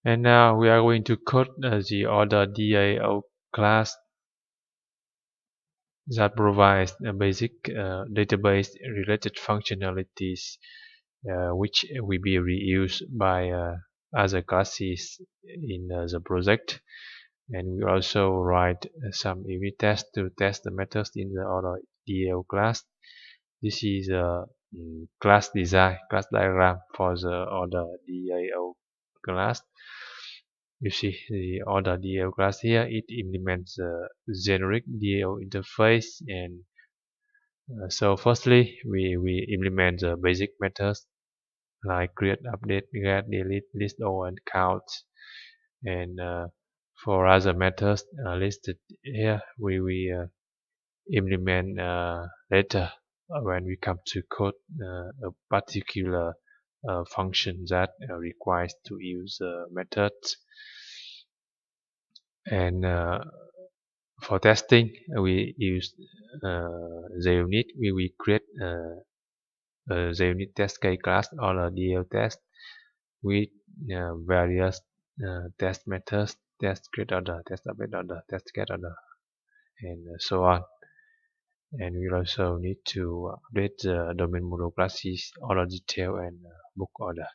And now we are going to code the OrderDAO class that provides basic database related functionalities which will be reused by other classes in the project. And we also write some unit tests to test the methods in the OrderDAO class. This is a class design, class diagram for the OrderDAO class. You see the OrderDAO class here. It implements the generic DAO interface, and so firstly we implement the basic methods like create, update, get, delete, list all, and count. And for other methods listed here, we implement later when we come to code a particular function that requires to use methods. And for testing, we use the unit. We create the unit test case class or a DL test with various test methods: test create order, test update order, test get order, and so on. And we also need to update the domain model classes, order detail, and book order.